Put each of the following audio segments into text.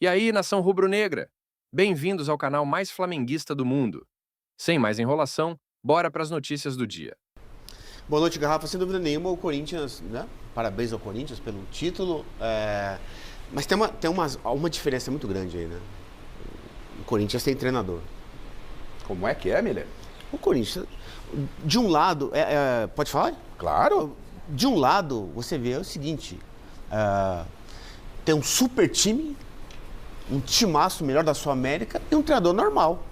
E aí, nação rubro-negra? Bem-vindos ao canal mais flamenguista do mundo. Sem mais enrolação, bora para as notícias do dia. Boa noite, Garrafa. Sem dúvida nenhuma, o Corinthians, né? Parabéns ao Corinthians pelo título. Mas tem uma diferença muito grande aí, né? O Corinthians tem treinador. Como é que é, Miller? O Corinthians, de um lado, pode falar? Claro. De um lado, você vê o seguinte, tem um super time, um timaço melhor da Sul América e um treinador normal.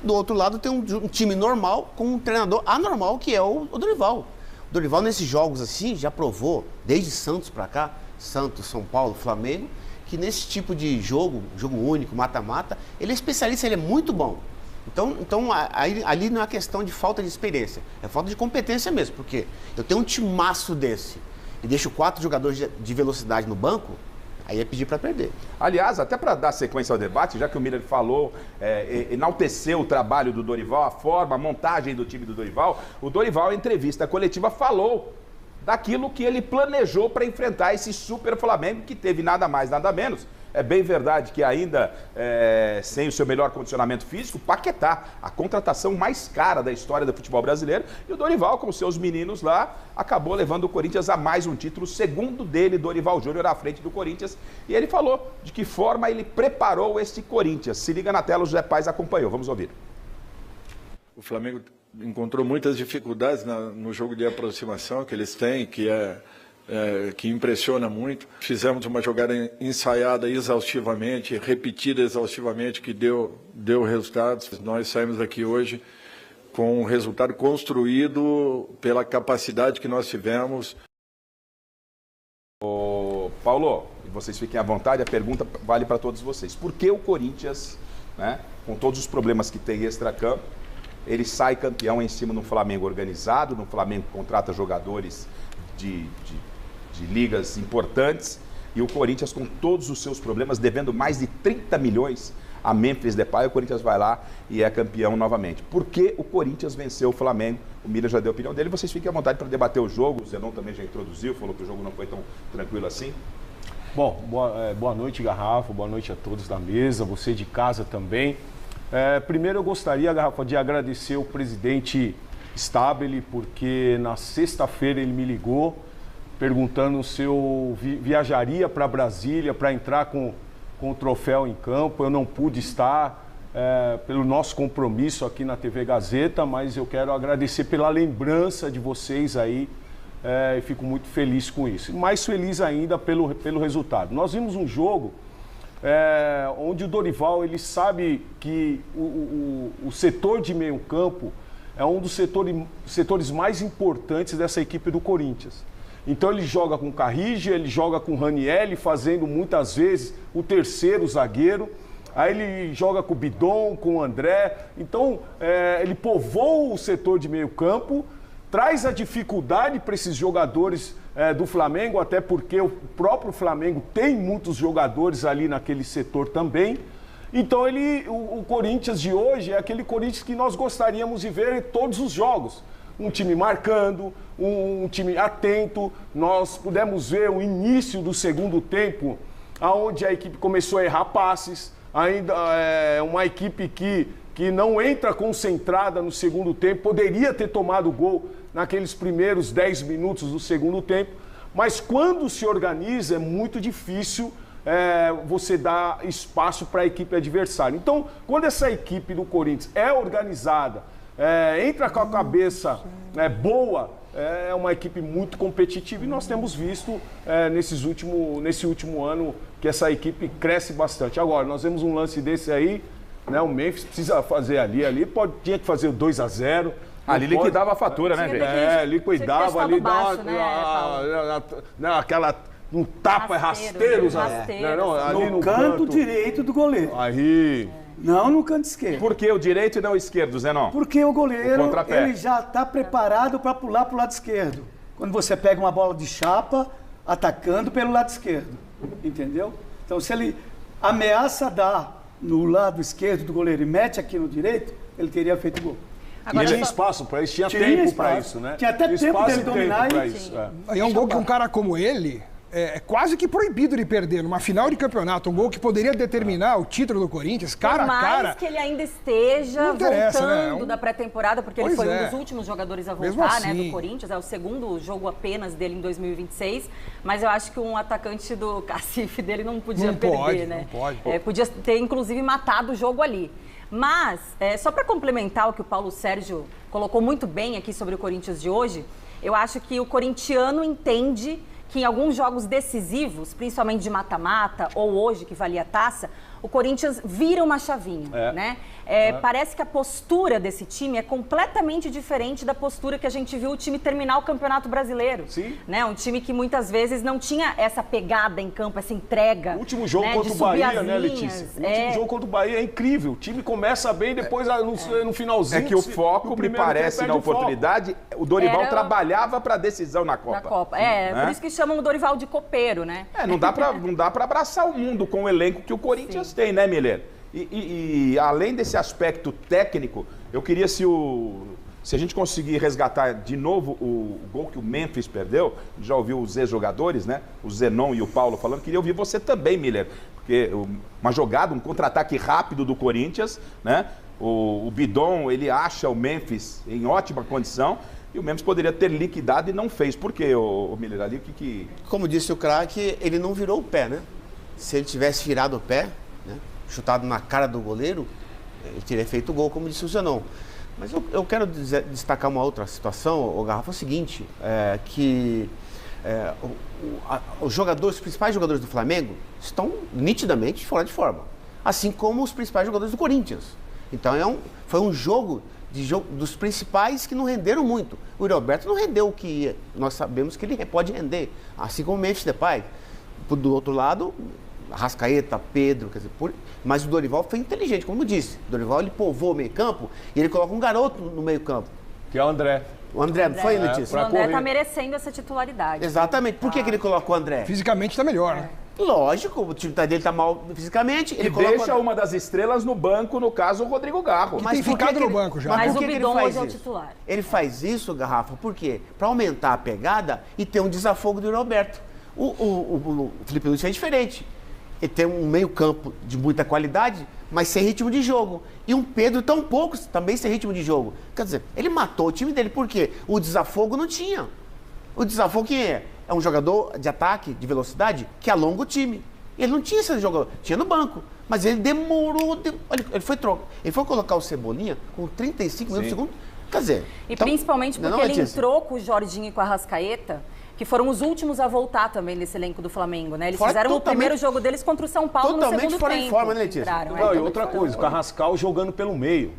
Do outro lado tem um time normal com um treinador anormal, que é o Dorival. O Dorival, nesses jogos assim, já provou, desde Santos pra cá, Santos, São Paulo, Flamengo, que nesse tipo de jogo único, mata-mata, ele é especialista, ele é muito bom. Então ali não é questão de falta de experiência, é falta de competência mesmo, porque eu tenho um timaço desse e deixo 4 jogadores de velocidade no banco, aí é pedir para perder. Aliás, até para dar sequência ao debate, já que o Miller falou, enalteceu o trabalho do Dorival, a forma, a montagem do time do Dorival, o Dorival, em entrevista coletiva, falou daquilo que ele planejou para enfrentar esse super Flamengo, que teve nada mais, nada menos. É bem verdade que ainda, sem o seu melhor condicionamento físico, Paquetá, a contratação mais cara da história do futebol brasileiro, e o Dorival, com seus meninos lá, acabou levando o Corinthians a mais um título, segundo dele, Dorival Júnior, à frente do Corinthians, e ele falou de que forma ele preparou esse Corinthians. Se liga na tela, o José Paz acompanhou, vamos ouvir. O Flamengo encontrou muitas dificuldades no jogo de aproximação que eles têm, que impressiona muito. Fizemos uma jogada ensaiada exaustivamente, repetida exaustivamente, que deu resultados. Nós saímos daqui hoje com um resultado construído pela capacidade que nós tivemos. Ô, Paulo, vocês fiquem à vontade, a pergunta vale para todos vocês. Por que o Corinthians, né, com todos os problemas que tem extracampo, ele sai campeão em cima de um Flamengo organizado, de um Flamengo que contrata jogadores de ligas importantes, e o Corinthians, com todos os seus problemas, devendo mais de 30 milhões a Memphis Depay, o Corinthians vai lá e é campeão novamente. Por que o Corinthians venceu o Flamengo? O Miller já deu a opinião dele, vocês fiquem à vontade para debater o jogo. O Zenon também já introduziu, falou que o jogo não foi tão tranquilo assim. Bom, boa noite, Garrafa, boa noite a todos da mesa, você de casa também. Primeiro eu gostaria, Garrafa, de agradecer o presidente Stabile, porque na sexta-feira ele me ligou perguntando se eu viajaria para Brasília para entrar com o troféu em campo. Eu não pude estar pelo nosso compromisso aqui na TV Gazeta, mas eu quero agradecer pela lembrança de vocês aí e fico muito feliz com isso. Mais feliz ainda pelo resultado. Nós vimos um jogo onde o Dorival, ele sabe que o setor de meio campo é um dos setores mais importantes dessa equipe do Corinthians. Então ele joga com Carrige, ele joga com Ranieri, fazendo muitas vezes o terceiro zagueiro. Aí ele joga com o Bidon, com o André. Então ele povoa o setor de meio campo, traz a dificuldade para esses jogadores do Flamengo, até porque o próprio Flamengo tem muitos jogadores ali naquele setor também. Então o Corinthians de hoje é aquele Corinthians que nós gostaríamos de ver em todos os jogos. Um time marcando, um time atento. Nós pudemos ver o início do segundo tempo, onde a equipe começou a errar passes. Ainda é uma equipe que não entra concentrada no segundo tempo. Poderia ter tomado gol naqueles primeiros 10 minutos do segundo tempo. Mas quando se organiza, é muito difícil você dar espaço para a equipe adversária. Então, quando essa equipe do Corinthians é organizada, entra com a cabeça boa, é uma equipe muito competitiva, e nós temos visto nesse último ano que essa equipe cresce bastante. Agora, nós vemos um lance desse aí, né, o Memphis precisa fazer ali tinha que fazer o 2-0. Ali liquidava a fatura, né, gente? Liquidava ali, um tapa rasteiro. Ali no canto direito do goleiro. Aí... Não no canto esquerdo. Por que o direito e não o esquerdo, Zenon? Porque o goleiro, ele já está preparado para pular para o lado esquerdo. Quando você pega uma bola de chapa, atacando pelo lado esquerdo. Entendeu? Então, se ele ameaça dar no lado esquerdo do goleiro e mete aqui no direito, ele teria feito gol. Agora, tinha espaço para isso, tinha tempo para isso, né? Tinha até tempo dele dominar e é um gol que um cara como ele quase que proibido de perder numa final de campeonato, um gol que poderia determinar o título do Corinthians, cara a cara. Por mais que ele ainda esteja voltando da pré-temporada, porque ele foi um dos últimos jogadores a voltar, assim, né, do Corinthians, é o segundo jogo apenas dele em 2026, mas eu acho que um atacante do cacife dele não podia perder, né? Não pode. Podia ter, inclusive, matado o jogo ali. Mas, só para complementar o que o Paulo Sérgio colocou muito bem aqui sobre o Corinthians de hoje, eu acho que o corintiano entende que em alguns jogos decisivos, principalmente de mata-mata, ou hoje que valia a taça, o Corinthians vira uma chavinha, né? Parece que a postura desse time é completamente diferente da postura que a gente viu o time terminar o Campeonato Brasileiro. Sim. Né? Um time que muitas vezes não tinha essa pegada em campo, essa entrega. O último jogo contra o Bahia, né, Letícia? O último jogo contra o Bahia é incrível. O time começa bem, depois no finalzinho... É que o foco, me parece, na oportunidade, o Dorival trabalhava para a decisão na Copa. Por isso que chamam o Dorival de copeiro, né? Não dá para abraçar o mundo com o elenco que o Corinthians tem, né, Miller? E além desse aspecto técnico, eu queria, se a gente conseguir resgatar de novo o gol que o Memphis perdeu, já ouviu os ex-jogadores, né? O Zenon e o Paulo falando, queria ouvir você também, Miller, porque uma jogada, um contra-ataque rápido do Corinthians, né? O Bidon, ele acha o Memphis em ótima condição, e o Memphis poderia ter liquidado e não fez. Por quê, o Miller? Ali, Como disse o craque, ele não virou o pé, né? Se ele tivesse virado o pé, né, chutado na cara do goleiro, ele teria feito o gol, como disse o Zenon. Mas eu quero destacar uma outra situação, o Garrafa, é o seguinte, os principais jogadores do Flamengo estão nitidamente fora de forma, assim como os principais jogadores do Corinthians. Então foi um jogo dos principais que não renderam muito. O Roberto não rendeu o que nós sabemos que ele pode render, assim como o Memphis Depay. Do outro lado, Arrascaeta, Pedro, quer dizer, mas o Dorival foi inteligente, como eu disse. O Dorival, ele povoa o meio campo e ele coloca um garoto no meio campo. Que é o André. O André, não foi, Letícia? O André está merecendo essa titularidade. Exatamente. Por que ele colocou o André? Fisicamente está melhor, né? Lógico, o time dele está mal fisicamente. Ele deixa uma das estrelas no banco, no caso, o Rodrigo Garro. Mas tem ficado no banco já. Mas o Bidon hoje é o titular. Ele faz isso, Garrafa, por quê? Para aumentar a pegada e ter um desafogo do Roberto. O Felipe Luiz é diferente. Ele tem um meio campo de muita qualidade, mas sem ritmo de jogo. E um Pedro tão pouco, também sem ritmo de jogo. Quer dizer, ele matou o time dele, por quê? O desafogo não tinha. O desafogo quem é? É um jogador de ataque, de velocidade, que alonga o time. Ele não tinha esse jogador, tinha no banco. Mas ele demorou, ele foi colocar o Cebolinha com 35 minutos de segundo. Quer dizer... E então, principalmente porque ele entrou com o Jorginho e com a Arrascaeta, que foram os últimos a voltar também nesse elenco do Flamengo, né? Eles fizeram o primeiro jogo deles contra o São Paulo no segundo tempo. Totalmente fora de forma, né, Letícia? Não, e outra coisa, o Carrascal jogando pelo meio.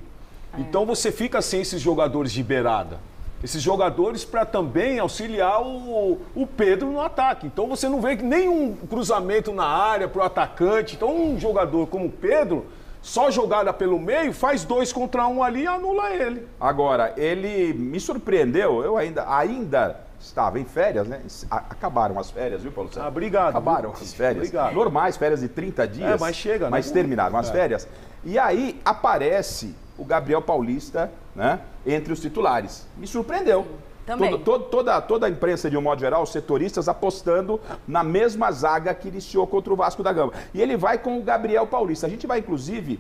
Então você fica sem esses jogadores de beirada. Esses jogadores para também auxiliar o Pedro no ataque. Então você não vê nenhum cruzamento na área para o atacante. Então um jogador como o Pedro, só jogada pelo meio, faz 2 contra 1 ali e anula ele. Agora, ele me surpreendeu, eu ainda estava em férias, né? Acabaram as férias, viu, Paulo Sérgio? Obrigado. Acabaram as férias. Obrigado. Normais, férias de 30 dias. Mas chega, né? Mas terminaram as férias. E aí aparece o Gabriel Paulista, né? Entre os titulares. Me surpreendeu. Também. Toda a imprensa, de um modo geral, os setoristas apostando na mesma zaga que iniciou contra o Vasco da Gama. E ele vai com o Gabriel Paulista. A gente vai, inclusive,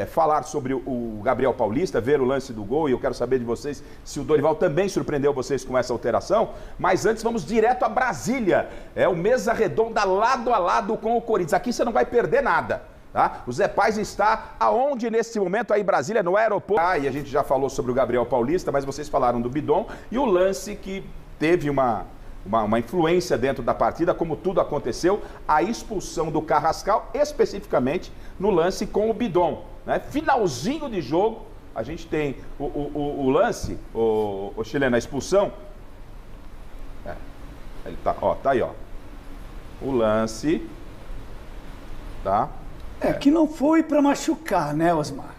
falar sobre o Gabriel Paulista, ver o lance do gol, e eu quero saber de vocês se o Dorival também surpreendeu vocês com essa alteração. Mas antes, vamos direto a Brasília. É o Mesa Redonda lado a lado com o Corinthians. Aqui você não vai perder nada. Tá? O Zé Paz está aonde nesse momento? Aí em Brasília, no aeroporto. E a gente já falou sobre o Gabriel Paulista, mas vocês falaram do Bidon e o lance que teve uma influência dentro da partida, como tudo aconteceu, a expulsão do Carrascal, especificamente no lance com o Bidon. Né? Finalzinho de jogo, a gente tem o lance, o chileno, a expulsão. Ele tá aí, ó. O lance, tá? Que não foi para machucar, né, Osmar?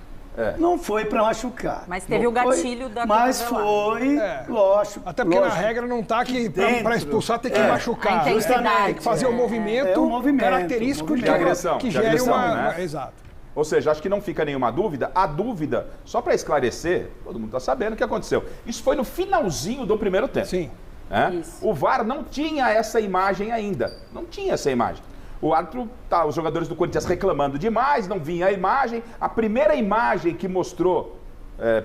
Não foi para machucar. Mas teve o gatilho da Mas foi, lógico. Até porque na regra não está que para expulsar tem que machucar. Justamente. Tem que fazer o movimento característico de agressão, que gere né? Exato. Ou seja, acho que não fica nenhuma dúvida. A dúvida, só para esclarecer, todo mundo está sabendo o que aconteceu. Isso foi no finalzinho do primeiro tempo. Sim. Né? O VAR não tinha essa imagem ainda. Não tinha essa imagem. O árbitro, os jogadores do Corinthians reclamando demais, não vinha a imagem. A primeira imagem que mostrou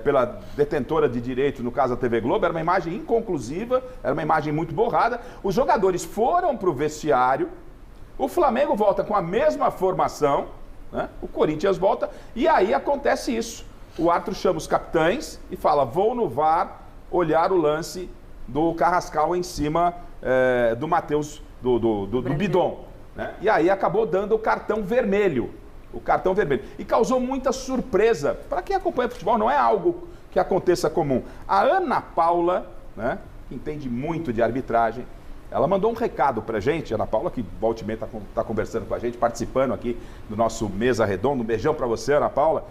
pela detentora de direito, no caso a TV Globo, era uma imagem inconclusiva, era uma imagem muito borrada. Os jogadores foram para o vestiário, o Flamengo volta com a mesma formação, né? O Corinthians volta, e aí acontece isso. O árbitro chama os capitães e fala, vou no VAR olhar o lance do Carrascal em cima do Matheus, do Bidon. Né? E aí acabou dando o cartão vermelho. O cartão vermelho. E causou muita surpresa. Para quem acompanha futebol, não é algo que aconteça comum. A Ana Paula, né, que entende muito de arbitragem, ela mandou um recado pra gente, Ana Paula, que volta e meia tá conversando com a gente, participando aqui do nosso Mesa Redonda. Um beijão pra você, Ana Paula.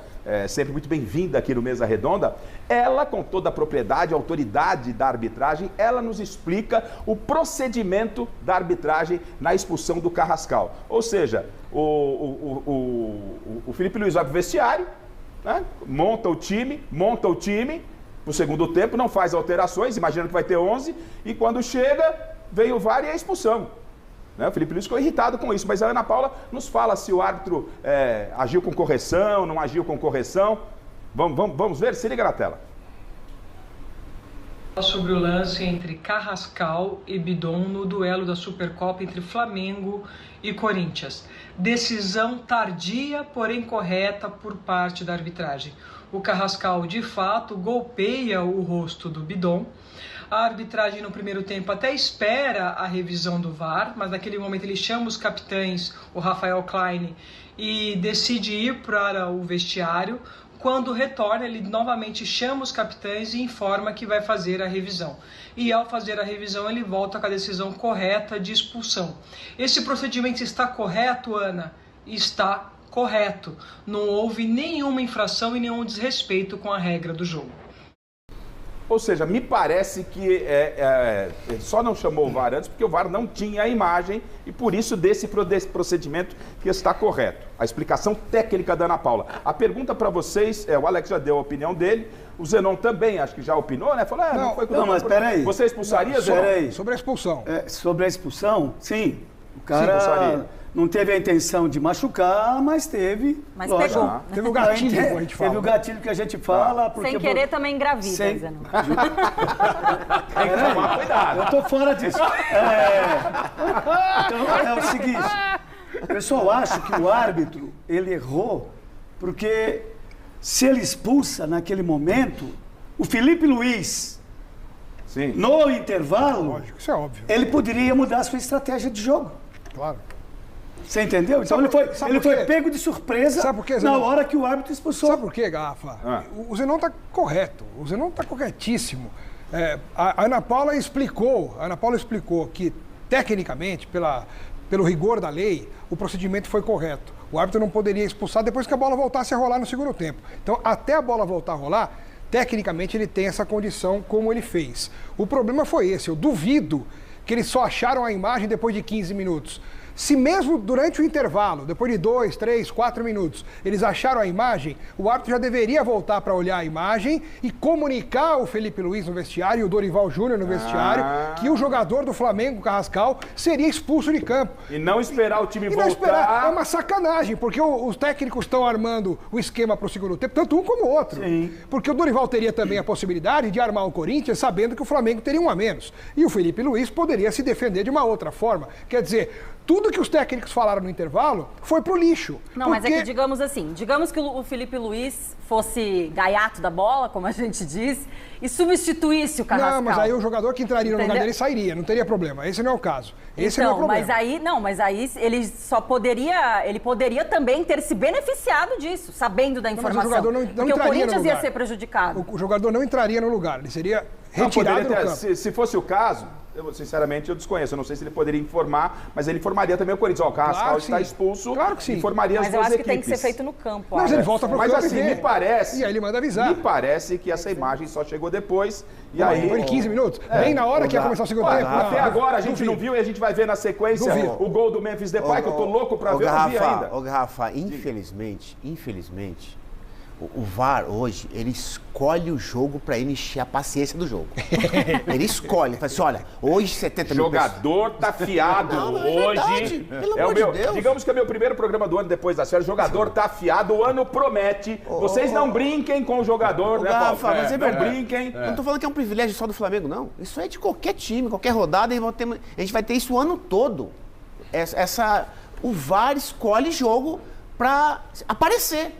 Sempre muito bem-vinda aqui no Mesa Redonda. Ela, com toda a propriedade, a autoridade da arbitragem, ela nos explica o procedimento da arbitragem na expulsão do Carrascal. Ou seja, o Felipe Luiz vai pro vestiário, né, monta o time pro segundo tempo, não faz alterações, imagina que vai ter 11, e quando chega, vem o VAR e a expulsão. Né? O Felipe Luiz ficou irritado com isso, mas a Ana Paula nos fala se o árbitro agiu com correção, não agiu com correção. Vamos ver? Se liga na tela. Sobre o lance entre Carrascal e Bidon no duelo da Supercopa entre Flamengo e Corinthians. Decisão tardia, porém correta por parte da arbitragem. O Carrascal, de fato, golpeia o rosto do Bidon. A arbitragem no primeiro tempo até espera a revisão do VAR, mas naquele momento ele chama os capitães, o Rafael Klein, e decide ir para o vestiário. Quando retorna, ele novamente chama os capitães e informa que vai fazer a revisão. E ao fazer a revisão, ele volta com a decisão correta de expulsão. Esse procedimento está correto, Ana? Está correto. Não houve nenhuma infração e nenhum desrespeito com a regra do jogo. Ou seja, me parece que ele só não chamou o VAR antes porque o VAR não tinha a imagem e por isso desse procedimento que está correto. A explicação técnica da Ana Paula. A pergunta para vocês, o Alex já deu a opinião dele, o Zenon também acho que já opinou, né? Falou, não foi... Não, mas peraí. Você expulsaria, Zenon? Peraí. Sobre a expulsão. Sobre a expulsão, sim. O cara não teve a intenção de machucar, mas teve. Mas pegou. Teve o gatilho que a gente fala. Teve o gatilho que a gente fala. Sem querer também engravida, Zenon. Tem que tomar cuidado. Eu tô fora disso. Então é o seguinte. O pessoal acha que o árbitro, ele errou, porque se ele expulsa naquele momento, o Felipe Luiz, sim, no intervalo, lógico, isso é óbvio, ele poderia mudar a sua estratégia de jogo. Claro. Você entendeu? Então ele foi pego de surpresa na hora que o árbitro expulsou. Sabe por quê, Garrafa? O Zenon está correto. O Zenon está corretíssimo. A Ana Paula explicou que, tecnicamente, pelo rigor da lei, o procedimento foi correto. O árbitro não poderia expulsar depois que a bola voltasse a rolar no segundo tempo. Então, até a bola voltar a rolar, tecnicamente ele tem essa condição como ele fez. O problema foi esse. Eu duvido que eles só acharam a imagem depois de 15 minutos. Se mesmo durante o intervalo, depois de 2, 3, 4 minutos, eles acharam a imagem, o árbitro já deveria voltar para olhar a imagem e comunicar ao Felipe Luiz no vestiário e o Dorival Júnior no vestiário que o jogador do Flamengo, Carrascal, seria expulso de campo. E não esperar o time voltar. Não esperar. É uma sacanagem, porque os técnicos estão armando o esquema para o segundo tempo, tanto um como o outro. Sim. Porque o Dorival teria também a possibilidade de armar o Corinthians sabendo que o Flamengo teria um a menos. E o Felipe Luiz poderia se defender de uma outra forma. Quer dizer, tudo que os técnicos falaram no intervalo foi pro lixo. Não, mas é que digamos assim, digamos que o Felipe Luiz fosse gaiato da bola, como a gente diz, e substituísse o Carrascal. Não, mas aí o jogador que entraria no lugar dele sairia, não teria problema. Esse não é o caso. Esse não é o problema. Mas aí ele só poderia, ele poderia também ter se beneficiado disso, sabendo da informação. Mas o jogador não porque entraria o Corinthians no lugar. Ia ser prejudicado. O jogador não entraria no lugar, ele seria retirado do campo. Se fosse o caso, sinceramente eu desconheço, eu não sei se ele poderia informar, mas ele informaria também o Corinthians. O Carrascal está expulso, claro que sim. Informaria as duas equipes. Mas eu acho que tem que ser feito no campo. Mas ele volta pro campo mas assim, me parece... E aí ele manda avisar. Me parece que essa imagem só chegou depois. E aí... Depois de 15 minutos? Bem na hora que ia começar o segundo tempo. Até agora a gente não viu e a gente vai ver na sequência o gol do Memphis Depay, que eu tô louco pra ver, eu não vi ainda. Ô, Garrafa, infelizmente, O VAR hoje, ele escolhe o jogo para ele encher a paciência do jogo. Ele escolhe, fala assim, olha, hoje 70 mil Jogador tá fiado hoje. Verdade, pelo amor de Deus. Digamos que é o meu primeiro programa do ano depois das férias. Jogador tá afiado, o ano promete. Vocês não brinquem com o jogador, né, Paulo? Mas é não verdade. brinquem. Eu não tô falando que é um privilégio só do Flamengo, não. Isso é de qualquer time, qualquer rodada, a gente vai ter isso o ano todo. O VAR escolhe jogo para aparecer.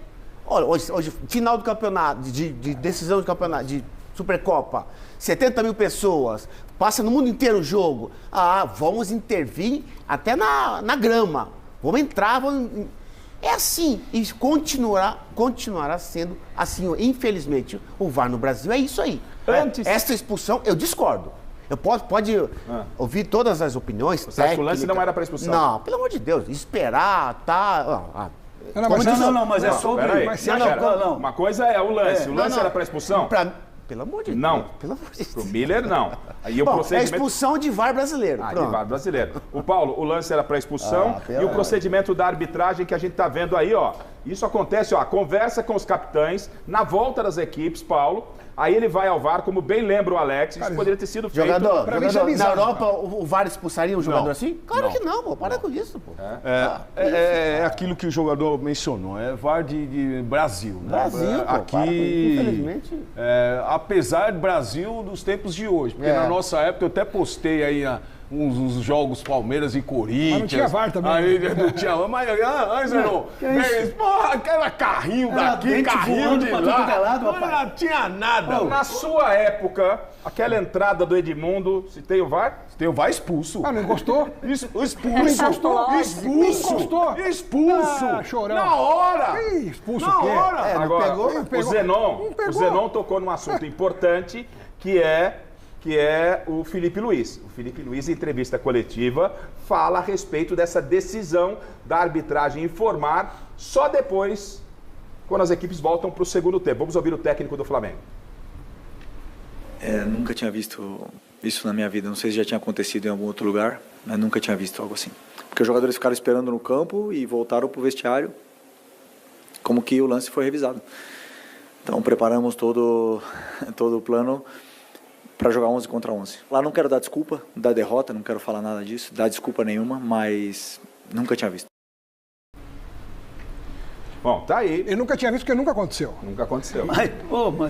Olha, hoje, final do campeonato, de decisão de campeonato, de Supercopa, 70 mil pessoas, passa no mundo inteiro o jogo. Vamos intervir até na grama. Vamos entrar, É assim, e continuará sendo assim. Infelizmente, o VAR no Brasil é isso aí. Essa expulsão, eu discordo. Pode ouvir todas as opiniões. Você acha que o lance não era para expulsão? Não, pelo amor de Deus, esperar, tá... Não, mas é sobre... Não. Uma coisa é o lance. O lance era para expulsão? Pelo amor de Deus. Não. Pelo amor de Deus. Pro Miller, não. Aí Bom, é expulsão de VAR brasileiro. De VAR brasileiro. O Paulo, o lance era para expulsão e o procedimento da arbitragem que a gente tá vendo aí, ó. Isso acontece, ó, conversa com os capitães na volta das equipes, Paulo. Aí ele vai ao VAR, como bem lembra o Alex, isso poderia ter sido feito. Jogador, na Europa, o VAR expulsaria um jogador assim? Claro que não, pô. Para com isso, pô. É aquilo que o jogador mencionou, é VAR de Brasil. Né? Brasil, pô, aqui, infelizmente. Apesar do Brasil dos tempos de hoje, porque na nossa época eu até postei aí uns jogos Palmeiras e Corinthians. Mas não tinha VAR também. Aí não tinha VAR, mas não. Porra, aquela carrinho daqui, carrinho de lá. Não tinha nada. Na sua época, aquela entrada do Edmundo, se tem o VAR? Se tem o VAR, expulso. Não encostou? Expulso. Chorão. Na hora. Expulso na o quê? hora. Agora, pegou. o Zenon tocou num assunto importante, que é o Felipe Luiz. O Felipe Luiz, em entrevista coletiva, fala a respeito dessa decisão da arbitragem informar só depois, quando as equipes voltam para o segundo tempo. Vamos ouvir o técnico do Flamengo. Nunca tinha visto isso na minha vida. Não sei se já tinha acontecido em algum outro lugar, mas nunca tinha visto algo assim. Porque os jogadores ficaram esperando no campo e voltaram para o vestiário como que o lance foi revisado. Então preparamos todo o plano para jogar 11 contra 11. Lá não quero dar desculpa da derrota, não quero falar nada disso, dar desculpa nenhuma, mas nunca tinha visto. Bom, tá aí. Ele nunca tinha visto porque nunca aconteceu. Nunca aconteceu. Mas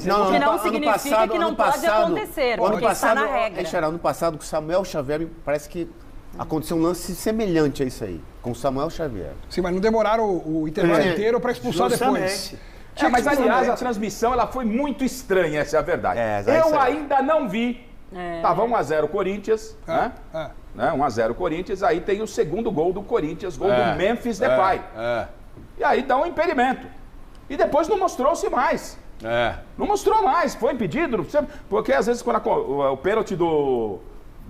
não significa que não pode acontecer, porque está na regra. Ano passado, com o Samuel Xavier, parece que aconteceu um lance semelhante a isso aí, com o Samuel Xavier. Sim, mas não demoraram o intervalo inteiro para expulsar depois. Mas aliás, a transmissão ela foi muito estranha, essa é a verdade. Eu ainda não vi. Tava 1-0 Corinthians, né? 1-0 Corinthians, aí tem o segundo gol do Corinthians, gol do Memphis Depay. E aí dá um impedimento. E depois não mostrou-se mais. Não mostrou mais, foi impedido, porque às vezes quando o pênalti do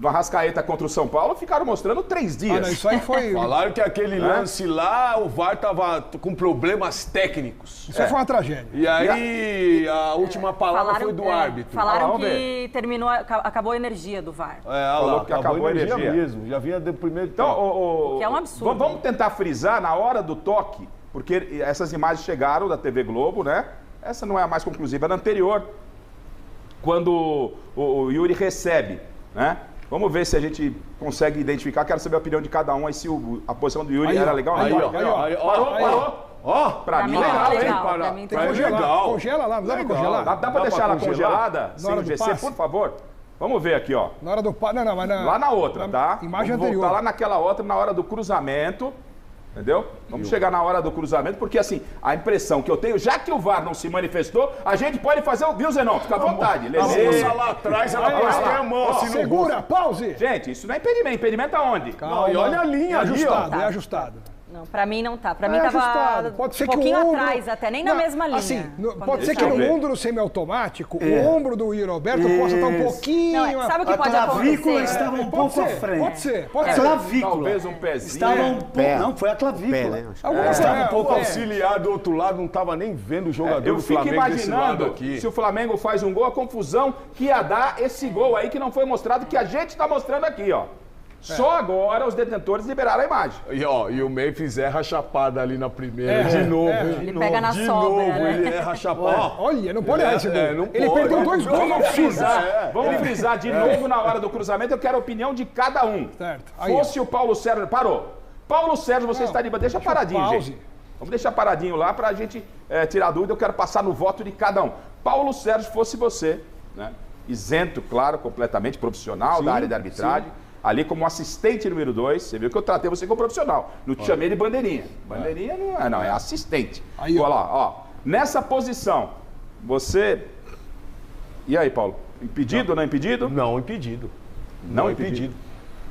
Arrascaeta contra o São Paulo, ficaram mostrando 3 dias. Não, isso aí foi... Falaram que aquele lance lá, o VAR tava com problemas técnicos. Isso aí foi uma tragédia. E aí, a última palavra foi do árbitro. Falaram que acabou a energia do VAR. Falou que acabou a energia mesmo. Já vinha do primeiro tempo. Então, que é um absurdo. Vamos tentar frisar na hora do toque, porque essas imagens chegaram da TV Globo, né? Essa não é a mais conclusiva, era anterior. Quando o Yuri recebe, né? Vamos ver se a gente consegue identificar. Quero saber a opinião de cada um aí, se a posição do Yuri era legal. Ó, pra mim legal, hein? Tem que legal. Congela lá, não dá pra congelar? Dá pra deixar ela congelada, sem o GC, por favor? Vamos ver aqui, ó. Na hora do passe, não, mas lá na outra, tá? Imagem Vamos anterior. voltar lá naquela outra, na hora do cruzamento. Entendeu? Vamos chegar na hora do cruzamento, porque assim, a impressão que eu tenho, já que o VAR não se manifestou, a gente pode fazer o... Viu, Zenon? Fica à vontade. A moça lá atrás, ela pôs a mão assim no segura, pause. Gente, isso não é impedimento. Impedimento aonde? Calma. E olha a linha ali, ó. É ajustado. Não, pra mim não tá. Pra mim tava pode ser um pouquinho que o ombro... atrás até, nem na mesma linha. Assim, pode ser que no mundo do semiautomático, o ombro do Yuri Alberto possa estar um pouquinho... Não, sabe o que pode acontecer? A clavícula estava um pouco à frente. Pode ser. A clavícula. Talvez um pezinho. Estava um pouco... Não, foi a clavícula. Estava um pouco auxiliar do outro lado, não estava nem vendo o jogador do Flamengo desse lado aqui. Se o Flamengo faz um gol, a confusão que ia dar esse gol aí que não foi mostrado, que a gente está mostrando aqui, ó. Só agora os detentores liberaram a imagem. E o Memphis erra a chapada ali na primeira, de novo. Ele pega na sobra, né? Ele erra a chapada. Olha, não pode errar esse gol. não Ele pode. perdeu 2 gols. Vamos frisar de novo na hora do cruzamento, eu quero a opinião de cada um. Certo. Aí, Fosse o Paulo Sérgio... Parou. Paulo Sérgio, você está de... Deixa paradinho, gente. Vamos deixar paradinho lá pra gente tirar a dúvida. Eu quero passar no voto de cada um. Paulo Sérgio, fosse você, né? Isento, claro, completamente profissional da área de arbitragem. Ali como assistente número 2, você viu que eu tratei você como profissional. Não te chamei de bandeirinha. Bandeirinha não é assistente. Aí, olha lá, ó. Nessa posição, você... E aí, Paulo? Impedido ou não impedido? Não impedido. Não impedido.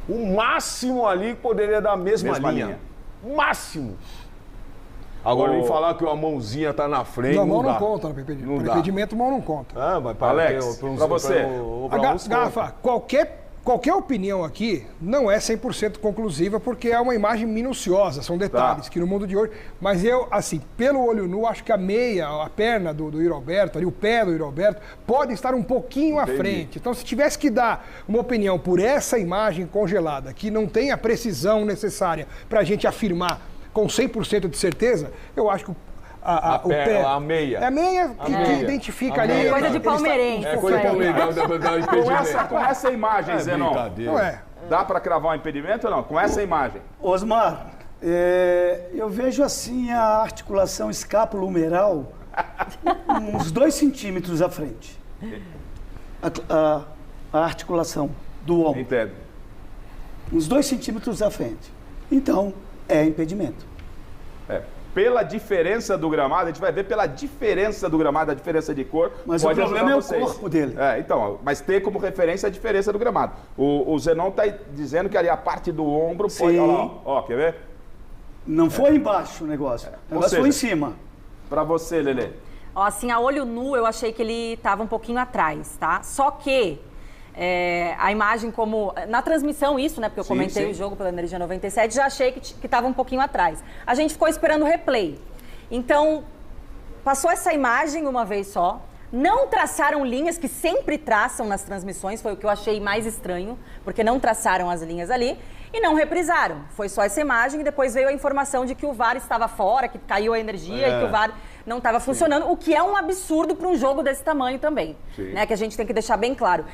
O máximo ali poderia dar a mesma linha. O máximo. Agora, vem falar que a mãozinha tá na frente. Não, não mão dá. não conta no impedimento. Não No dá. impedimento, mão não conta. Ah, mas para Alex, pra você. Garrafa, qualquer opinião aqui não é 100% conclusiva, porque é uma imagem minuciosa, são detalhes que no mundo de hoje... Mas eu, assim, pelo olho nu, acho que a meia, a perna do Yuri Alberto, ali, o pé do Yuri Alberto, pode estar um pouquinho à frente. Então, se tivesse que dar uma opinião por essa imagem congelada, que não tem a precisão necessária para a gente afirmar com 100% de certeza, eu acho que o pé... A meia. É a meia que identifica ali... É coisa de palmeirense. É coisa de palmeirense. Com essa imagem, Zenon, Não é. dá para cravar um impedimento ou não? Com essa imagem. Osmar, eu vejo assim a articulação escápulo-humeral uns 2 centímetros à frente. A articulação do ombro. Entendo. Uns 2 centímetros à frente. Então, é impedimento. Pela diferença do gramado, a gente vai ver pela diferença do gramado, a diferença de cor. Mas o problema é o corpo dele. Então, mas ter como referência a diferença do gramado. O Zenon está dizendo que ali a parte do ombro pode... Sim. Olha lá, ó, quer ver? Não foi embaixo o negócio. O negócio foi em cima. Para você, Lelê. Ó, assim, a olho nu, eu achei que ele estava um pouquinho atrás, tá? Só que a imagem como... Na transmissão isso, né? Porque eu comentei o jogo pela Energia 97, já achei que estava um pouquinho atrás. A gente ficou esperando o replay. Então, passou essa imagem uma vez só. Não traçaram linhas, que sempre traçam nas transmissões, foi o que eu achei mais estranho, porque não traçaram as linhas ali. E não reprisaram. Foi só essa imagem e depois veio a informação de que o VAR estava fora, que caiu a energia e que o VAR não estava funcionando, o que é um absurdo para um jogo desse tamanho também, né? Que a gente tem que deixar bem claro.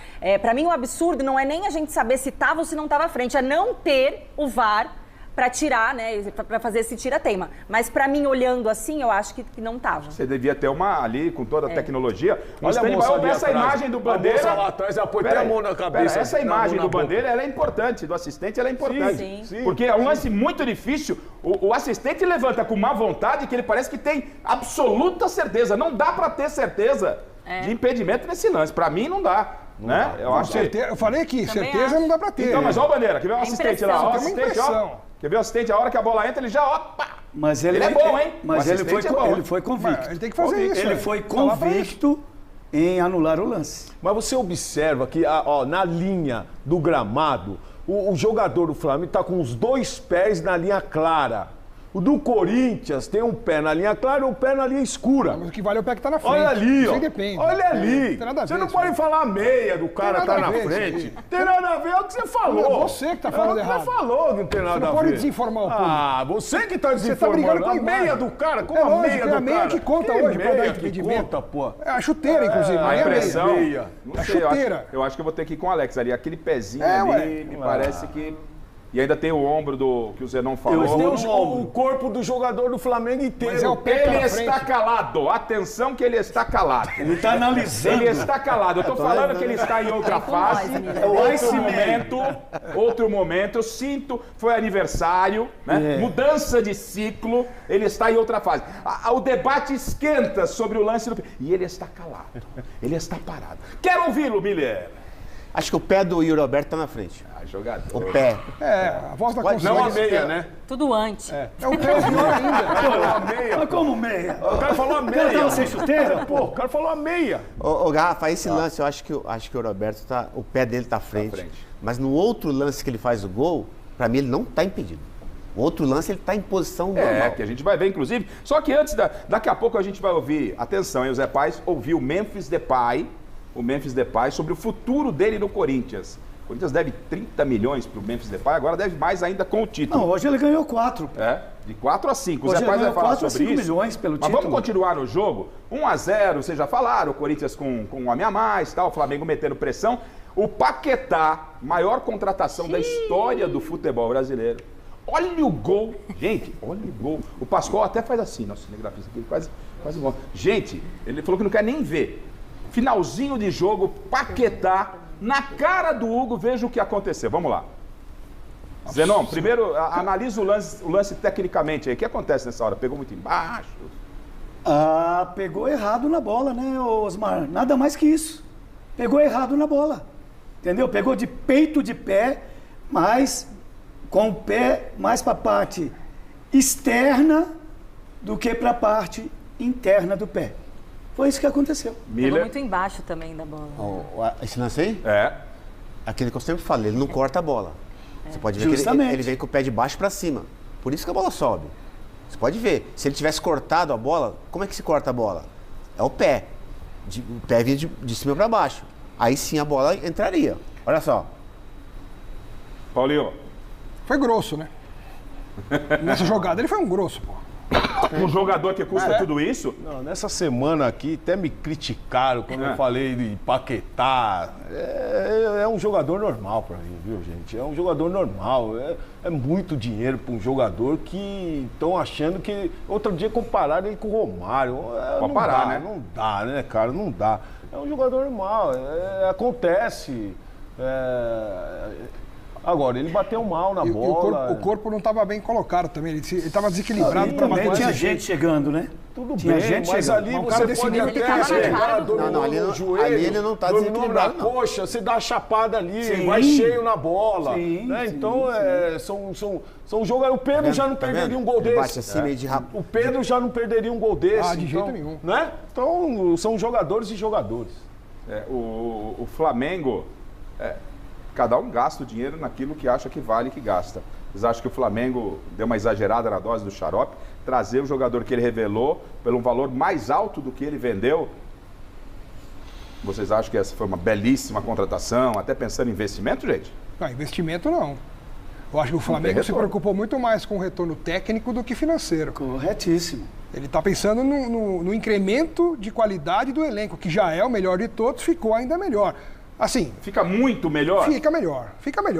Para mim, o absurdo não é nem a gente saber se estava ou se não estava à frente, é não ter o VAR para tirar, né, para fazer esse tira-teima. Mas para mim, olhando assim, eu acho que não estava. Você devia ter uma ali, com toda a tecnologia. Olha a moça ali essa atrás. imagem do Bandeira... A moça lá atrás, ela põe até a mão na cabeça. Essa imagem do Bandeira, ela é importante, do assistente, ela é importante. Sim. Porque é um lance muito difícil. O assistente levanta com má vontade, que ele parece que tem absoluta certeza. Não dá para ter certeza de impedimento nesse lance. Para mim, não dá. Né? Eu acho certeza, eu falei aqui, Também certeza acho. não dá pra ter. Então, mas olha o Bandeira, quer ver o assistente lá? Ó, o Tem uma assistente, ó. impressão. Quer ver o assistente? A hora que a bola entra, ele já, opa! Mas Ele é bom, hein? Mas O ele foi, assistente é bom. ele foi convicto. Ele tem que fazer isso. Ele foi convicto em anular o lance. Mas você observa que na linha do gramado, o jogador do Flamengo está com os 2 pés na linha clara. O do Corinthians tem um pé na linha clara e um pé na linha escura. Mas o que vale é o pé que tá na frente. Olha ali, Isso ó. aí depende. Olha ali. Não tem nada a Você ver não isso pode aí. falar a meia do cara Tem tá nada na a ver isso frente. aí. Tem nada a ver, é o que você falou. Não, você que tá falando errado. Você falou que não tem nada não a ver. pode desinformar o público. Ah, você que tá Você tá desinformando. brigando com a a meia imagem. do cara, como É a lógico, meia é do a meia cara. que conta Que hoje pra dar meia que impedimento. conta, pô. É a chuteira, inclusive. não A é impressão... meia. Não A sei, chuteira. eu acho que eu vou ter que ir com o Alex ali. Aquele pezinho ali, me parece que... E ainda tem o ombro que o Zenon falou. Mas tem o corpo do jogador do Flamengo inteiro. Mas é o pé que tá Ele na está frente. Atenção Atenção que ele está calado. Ele está analisando. Ele está calado. Eu estou falando que ele está em outra fase. Outro momento. Eu sinto, foi aniversário, né? Mudança de ciclo. Ele está em outra fase. O debate esquenta sobre o lance do... E ele está calado. Ele está parado. Quero ouvi-lo, Miller. Acho que o pé do Yuri Alberto tá na frente. Jogador. O pé. A voz da consciência. Não a meia, né? Tudo antes. É o pé pior ainda. A meia. Mas como meia? O cara falou a O cara meia. tava sem chuteira? Pô, o cara falou a meia. Ô, Garrafa, esse lance, eu acho que o Roberto tá. O pé dele tá à frente. Mas no outro lance que ele faz o gol, pra mim ele não tá impedido. O outro lance ele tá em posição normal. Que a gente vai ver, inclusive. Só que antes, daqui a pouco a gente vai ouvir, atenção, hein, o Zé Paz ouviu o Memphis Depay sobre o futuro dele no Corinthians. O Corinthians deve 30 milhões para o Memphis Depay, agora deve mais ainda com o título. Não, hoje ele ganhou 4. De 4 a 5. O Hoje Zé ele Paz vai ganhou falar 4 a sobre 5 isso. milhões pelo Mas título. vamos continuar no jogo. 1-0, vocês já falaram, o Corinthians com um homem a mais, tal, o Flamengo metendo pressão. O Paquetá, maior contratação da história do futebol brasileiro. Olha o gol. Gente, olha o gol. O Pascoal até faz assim, nosso cinegrafista aqui, quase gol. Gente, ele falou que não quer nem ver. Finalzinho de jogo, Paquetá, na cara do Hugo, veja o que aconteceu. Vamos lá. Zenon, primeiro analisa o lance tecnicamente aí. O que acontece nessa hora? Pegou muito embaixo? Pegou errado na bola, né, Osmar? Nada mais que isso. Pegou errado na bola. Entendeu? Pegou de peito de pé, mas com o pé mais para a parte externa do que para a parte interna do pé. Foi isso que aconteceu. Pegou muito embaixo também da bola. Esse lance aí? Aquele que eu sempre falo, ele não corta a bola. Você pode ver que ele vem com o pé de baixo para cima. Por isso que a bola sobe. Você pode ver. Se ele tivesse cortado a bola, como é que se corta a bola? É o pé. O pé vinha de cima para baixo. Aí sim a bola entraria. Olha só. Paulinho. Foi grosso, né? Nessa jogada ele foi um grosso, pô. Um jogador que custa tudo isso? Não, nessa semana aqui até me criticaram quando eu falei de Paquetá. É um jogador normal pra mim, viu, gente? É um jogador normal. É muito dinheiro pra um jogador que estão achando que... Outro dia compararam ele com o Romário. Pode parar, né? Não dá, né, cara? Não dá. É um jogador normal. Acontece. Agora, ele bateu mal na bola. O corpo não estava bem colocado também. Ele estava desequilibrado para também tinha gente chegando, né? Tudo bem, mas ali você pode até chegar, ali ele não está desequilibrado, na coxa, você dá a chapada ali, vai cheio na bola. Né? Então, são jogadores. O Pedro já não perderia um gol desse. Bate assim, meio de rápido. O Pedro já não perderia um gol desse. De jeito nenhum. Né? Então, são jogadores e jogadores. O Flamengo... Cada um gasta o dinheiro naquilo que acha que vale e que gasta. Vocês acham que o Flamengo deu uma exagerada na dose do xarope? Trazer o jogador que ele revelou pelo um valor mais alto do que ele vendeu? Vocês acham que essa foi uma belíssima contratação, até pensando em investimento, gente? Não, investimento não. Eu acho que o Flamengo se preocupou muito mais com o retorno técnico do que financeiro. Corretíssimo. Ele está pensando no incremento de qualidade do elenco, que já é o melhor de todos, ficou ainda melhor. Assim, fica muito melhor? Fica melhor.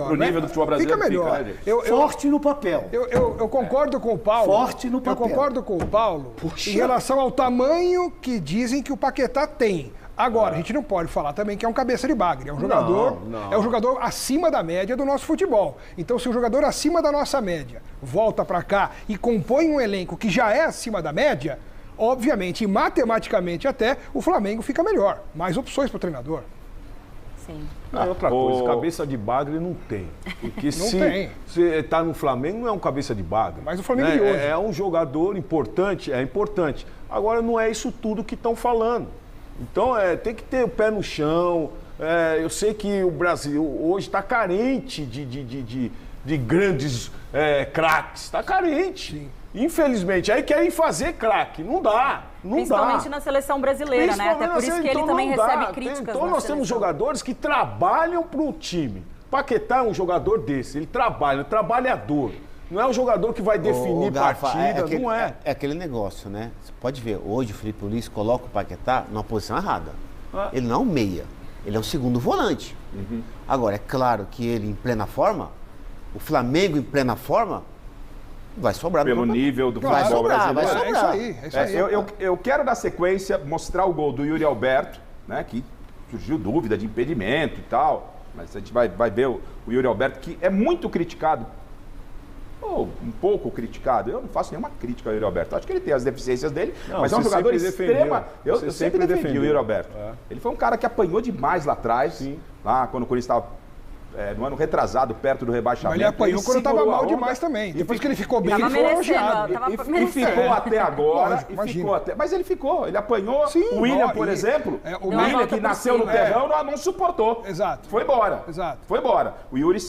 O nível do futebol brasileiro fica melhor. Forte no papel. Eu concordo com o Paulo. Forte no papel. Eu concordo com o Paulo em relação ao tamanho que dizem que o Paquetá tem. Agora, a gente não pode falar também que é um cabeça de bagre. É um jogador, é um jogador acima da média do nosso futebol. Então, se o jogador acima da nossa média volta para cá e compõe um elenco que já é acima da média, obviamente, e matematicamente até, o Flamengo fica melhor. Mais opções para o treinador. Sim. Outra coisa, cabeça de bagre não tem. Porque se tá no Flamengo, não é um cabeça de bagre. Mas o Flamengo de hoje. É um jogador importante, é importante. Agora, não é isso tudo que estão falando. Então, tem que ter o pé no chão. Eu sei que o Brasil hoje está carente de grandes craques. Está carente. Sim. Infelizmente, aí querem fazer craque. Não dá. Principalmente na seleção brasileira, né? Até por isso que ele também recebe críticas. Então nós temos jogadores que trabalham para o time. Paquetá é um jogador desse. Ele trabalha, um trabalhador. Não é um jogador que vai definir partida, não é. É aquele negócio, né? Você pode ver, hoje o Felipe Luiz coloca o Paquetá numa posição errada. Ele não é um meia, ele é um segundo volante. Agora, é claro que ele em plena forma, o Flamengo em plena forma, vai sobrar. Pelo nível do futebol brasileiro. Vai sobrar. É isso aí. Eu quero, na sequência, mostrar o gol do Yuri Alberto, né? Que surgiu dúvida de impedimento e tal. Mas a gente vai ver o Yuri Alberto, que é muito criticado. Ou um pouco criticado. Eu não faço nenhuma crítica ao Yuri Alberto. Acho que ele tem as deficiências dele, mas é um jogador extremo. Eu sempre defendi o Yuri Alberto. Ele foi um cara que apanhou demais lá atrás. Lá quando o Corinthians estava no ano retrasado, perto do rebaixamento. Mas ele apanhou quando estava mal demais também. Depois que ele ficou bem, ele foi elogiado. E ficou até agora. Mas ele ficou. Ele apanhou. Sim, o William, por exemplo. O William, que nasceu no terrão, não suportou. Exato. Foi embora. Exato. Foi embora. O Yuri